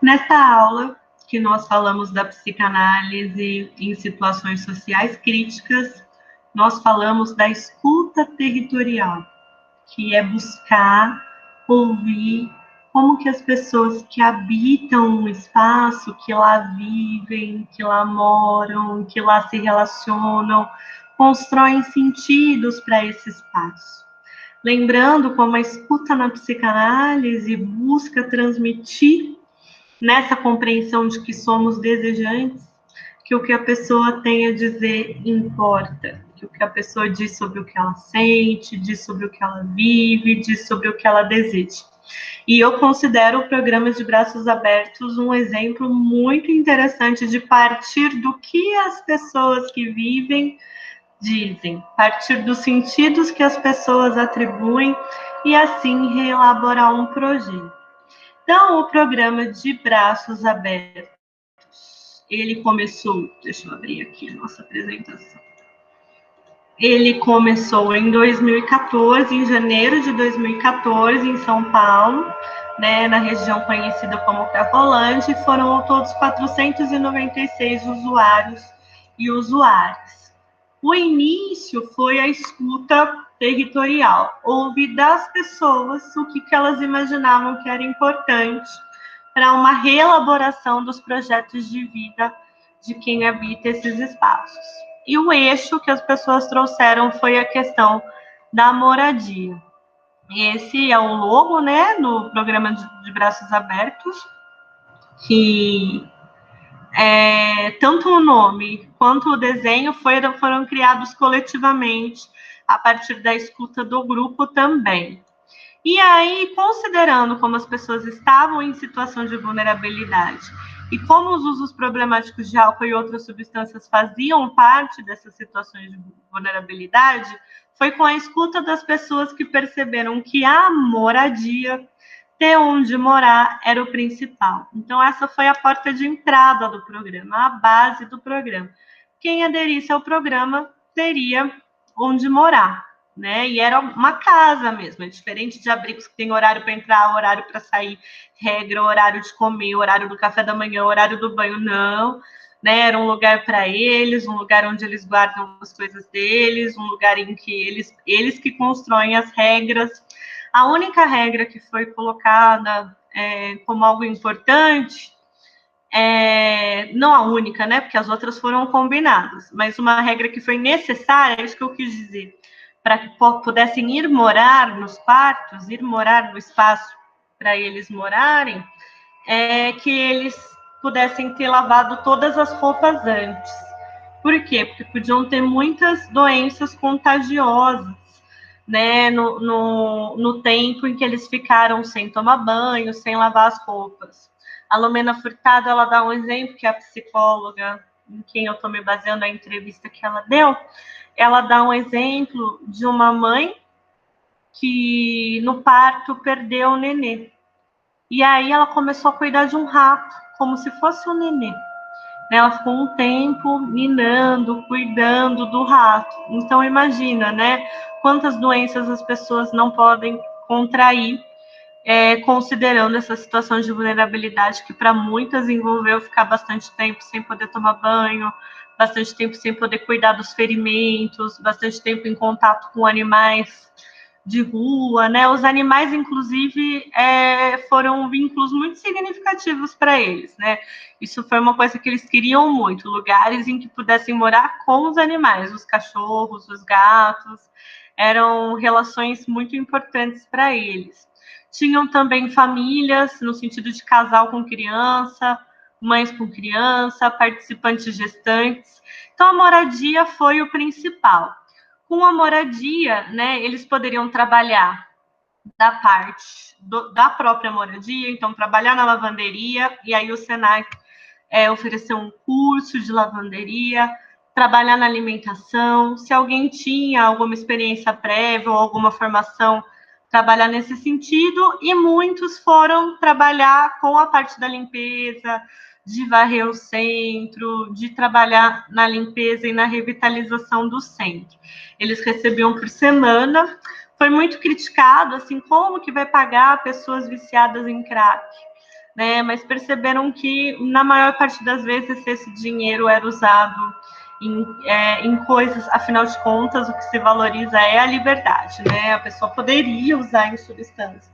Nesta aula, que nós falamos da psicanálise em situações sociais críticas, nós falamos da escuta territorial, que é buscar ouvir como que as pessoas que habitam um espaço, que lá vivem, que lá moram, que lá se relacionam, constroem sentidos para esse espaço. Lembrando como a escuta na psicanálise busca transmitir nessa compreensão de que somos desejantes, que o que a pessoa tem a dizer importa, que o que a pessoa diz sobre o que ela sente, diz sobre o que ela vive, diz sobre o que ela deseja. E eu considero o programa de Braços Abertos um exemplo muito interessante de partir do que as pessoas que vivem dizem, partir dos sentidos que as pessoas atribuem e assim reelaborar um projeto. Então, o programa de Braços Abertos, ele começou, deixa eu abrir aqui a nossa apresentação. Ele começou em 2014, em janeiro de 2014, em São Paulo, né, na região conhecida como Cracolândia, e foram todos 496 usuários e usuárias. O início foi a escuta territorial, ouvir das pessoas o que elas imaginavam que era importante para uma reelaboração dos projetos de vida de quem habita esses espaços. E o eixo que as pessoas trouxeram foi a questão da moradia. Esse é o logo, né, no programa de Braços Abertos, que tanto o nome quanto o desenho foram criados coletivamente a partir da escuta do grupo também. E aí, considerando como as pessoas estavam em situação de vulnerabilidade e como os usos problemáticos de álcool e outras substâncias faziam parte dessas situações de vulnerabilidade, foi com a escuta das pessoas que perceberam que a moradia, ter onde morar, era o principal. Então, essa foi a porta de entrada do programa, a base do programa. Quem aderisse ao programa teria onde morar, né? E era uma casa mesmo, é diferente de abrigos que tem horário para entrar, horário para sair, regra, horário de comer, horário do café da manhã, horário do banho, não, né? Era um lugar para eles, um lugar onde eles guardam as coisas deles, um lugar em que eles que constroem as regras. A única regra que foi colocada como algo importante, não a única, né? Porque as outras foram combinadas, mas uma regra que foi necessária, é isso que eu quis dizer, para que pudessem ir morar nos quartos, ir morar no espaço para eles morarem, que eles pudessem ter lavado todas as roupas antes. Por quê? Porque podiam ter muitas doenças contagiosas, né, no tempo em que eles ficaram sem tomar banho, sem lavar as roupas. A Lumena Furtado, ela dá um exemplo, que é a psicóloga em quem eu estou me baseando na entrevista que ela deu, ela dá um exemplo de uma mãe que no parto perdeu o nenê. E aí ela começou a cuidar de um rato, como se fosse um nenê. Ela ficou um tempo ninando, cuidando do rato. Então imagina, né? Quantas doenças as pessoas não podem contrair, considerando essa situação de vulnerabilidade que para muitas envolveu ficar bastante tempo sem poder tomar banho, bastante tempo sem poder cuidar dos ferimentos, bastante tempo em contato com animais de rua, né? Os animais, inclusive, foram vínculos muito significativos para eles, né? Isso foi uma coisa que eles queriam muito, lugares em que pudessem morar com os animais, os cachorros, os gatos, eram relações muito importantes para eles. Tinham também famílias, no sentido de casal com criança, mães com criança, participantes gestantes. Então, a moradia foi o principal. Com a moradia, né, eles poderiam trabalhar da parte da própria moradia, então trabalhar na lavanderia, e aí o Senac ofereceu um curso de lavanderia, trabalhar na alimentação, se alguém tinha alguma experiência prévia ou alguma formação, trabalhar nesse sentido, e muitos foram trabalhar com a parte da limpeza, de varrer o centro, de trabalhar na limpeza e na revitalização do centro. Eles recebiam por semana. Foi muito criticado, assim, como que vai pagar pessoas viciadas em crack? né? Mas perceberam que, na maior parte das vezes, esse dinheiro era usado em coisas, afinal de contas, o que se valoriza é a liberdade, né? A pessoa poderia usar em substâncias,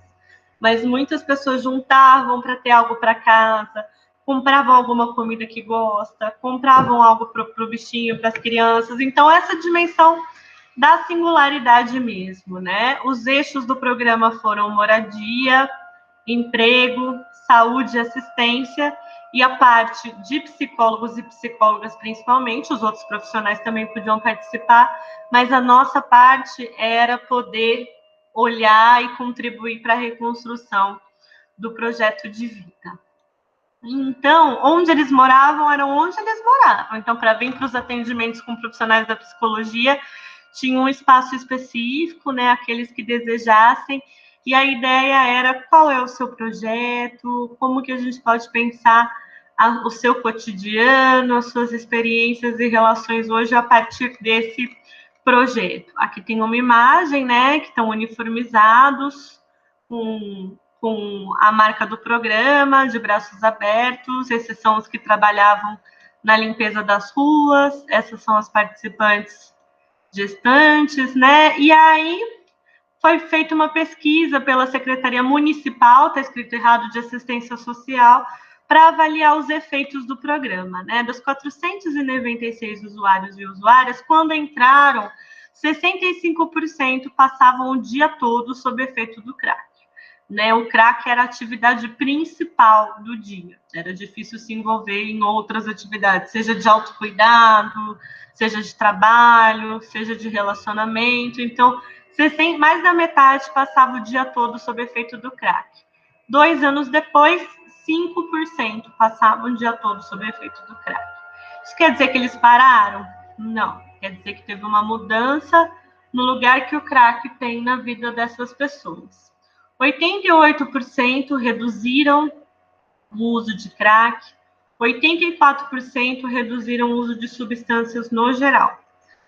mas muitas pessoas juntavam para ter algo para casa, compravam alguma comida que gosta, compravam algo para o bichinho, para as crianças. Então, essa dimensão da singularidade mesmo, né? Os eixos do programa foram moradia, emprego, saúde e assistência, e a parte de psicólogos e psicólogas, principalmente, os outros profissionais também podiam participar, mas a nossa parte era poder olhar e contribuir para a reconstrução do projeto de vida. Então, onde eles moravam, era onde eles moravam. Então, para vir para os atendimentos com profissionais da psicologia, tinha um espaço específico, né, aqueles que desejassem, e a ideia era qual é o seu projeto, como que a gente pode pensar o seu cotidiano, as suas experiências e relações hoje a partir desse projeto. Aqui tem uma imagem, né, que estão uniformizados, com a marca do programa, de braços abertos. Esses são os que trabalhavam na limpeza das ruas, essas são as participantes gestantes, né? E aí foi feita uma pesquisa pela Secretaria Municipal, está escrito errado, de Assistência Social, para avaliar os efeitos do programa, né? Dos 496 usuários e usuárias, quando entraram, 65% passavam o dia todo sob efeito do crack. Né, o crack era a atividade principal do dia. Era difícil se envolver em outras atividades, seja de autocuidado, seja de trabalho, seja de relacionamento. Então, mais da metade passava o dia todo sob efeito do crack. 2 anos depois, 5% passavam o dia todo sob efeito do crack. Isso quer dizer que eles pararam? Não. Quer dizer que teve uma mudança no lugar que o crack tem na vida dessas pessoas. 88% reduziram o uso de crack, 84% reduziram o uso de substâncias no geral.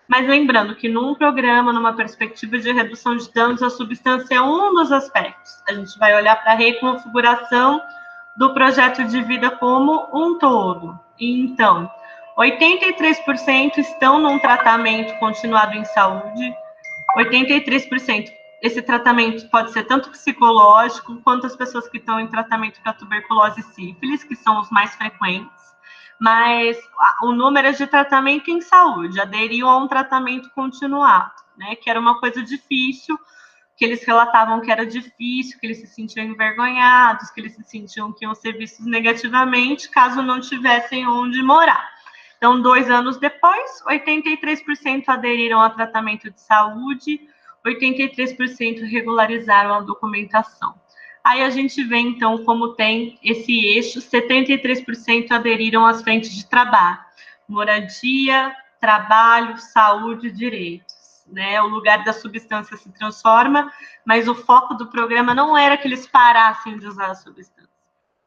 Mas lembrando que num programa, numa perspectiva de redução de danos, a substância é um dos aspectos. A gente vai olhar para a reconfiguração do projeto de vida como um todo. Então, 83% estão num tratamento continuado em saúde, 83%. Esse tratamento pode ser tanto psicológico, quanto as pessoas que estão em tratamento para tuberculose e sífilis, que são os mais frequentes, mas o número é de tratamento em saúde, aderiam a um tratamento continuado, né, que era uma coisa difícil, que eles relatavam que era difícil, que eles se sentiam envergonhados, que eles se sentiam que iam ser vistos negativamente, caso não tivessem onde morar. Então, 2 anos depois, 83% aderiram a tratamento de saúde, 83% regularizaram a documentação. Aí a gente vê, então, como tem esse eixo, 73% aderiram às frentes de trabalho, moradia, trabalho, saúde e direitos. Né? O lugar da substância se transforma, mas o foco do programa não era que eles parassem de usar a substância,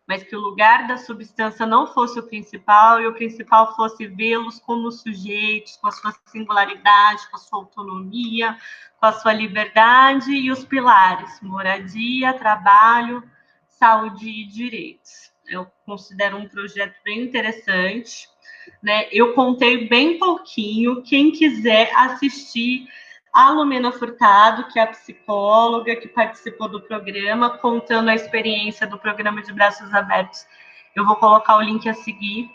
mas que o lugar da substância não fosse o principal, e o principal fosse vê-los como sujeitos, com a sua singularidade, com a sua autonomia, com a sua liberdade, e os pilares, moradia, trabalho, saúde e direitos. Eu considero um projeto bem interessante, né? Eu contei bem pouquinho, quem quiser assistir a Lumena Furtado, que é a psicóloga que participou do programa, contando a experiência do programa de Braços Abertos. Eu vou colocar o link a seguir.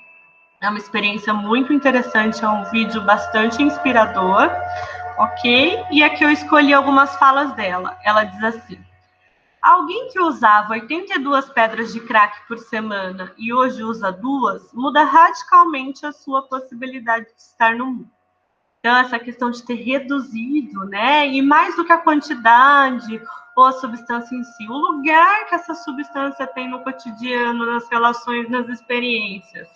É uma experiência muito interessante, é um vídeo bastante inspirador, ok? E aqui eu escolhi algumas falas dela. Ela diz assim: alguém que usava 82 pedras de crack por semana e hoje usa 2, muda radicalmente a sua possibilidade de estar no mundo. Então, essa questão de ter reduzido, né? E mais do que a quantidade ou a substância em si, o lugar que essa substância tem no cotidiano, nas relações, nas experiências.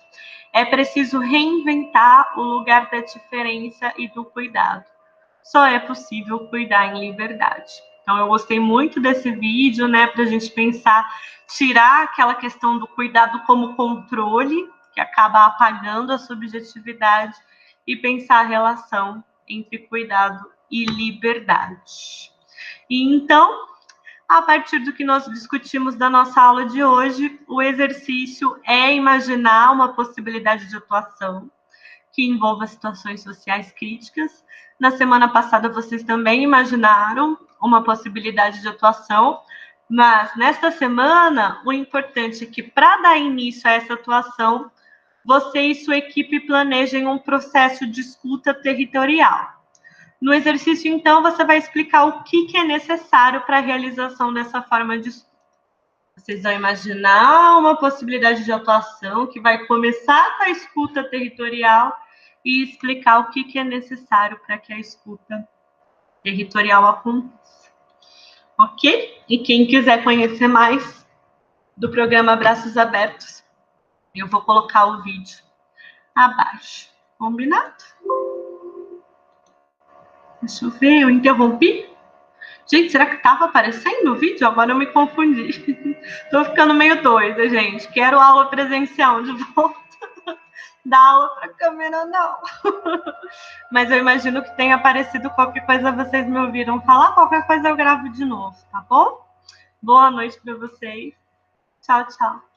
É preciso reinventar o lugar da diferença e do cuidado. Só é possível cuidar em liberdade. Então, eu gostei muito desse vídeo, né? Para a gente pensar, tirar aquela questão do cuidado como controle, que acaba apagando a subjetividade, e pensar a relação entre cuidado e liberdade. E então, A partir do que nós discutimos da nossa aula de hoje, o exercício é imaginar uma possibilidade de atuação que envolva situações sociais críticas. Na semana passada, vocês também imaginaram uma possibilidade de atuação, mas nesta semana, o importante é que, para dar início a essa atuação, você e sua equipe planejem um processo de escuta territorial. No exercício, então, você vai explicar o que é necessário para a realização dessa forma de escuta. Vocês vão imaginar uma possibilidade de atuação que vai começar com a escuta territorial e explicar o que é necessário para que a escuta territorial aconteça. Ok? E quem quiser conhecer mais do programa Braços Abertos, eu vou colocar o vídeo abaixo. Combinado? Deixa eu ver, eu interrompi? Gente, será que estava aparecendo o vídeo? Agora eu me confundi. Tô ficando meio doida, gente. Quero aula presencial de volta. Dar aula para câmera, não. Mas eu imagino que tenha aparecido qualquer coisa, vocês me ouviram falar. Qualquer coisa eu gravo de novo, tá bom? Boa noite para vocês. Tchau, tchau.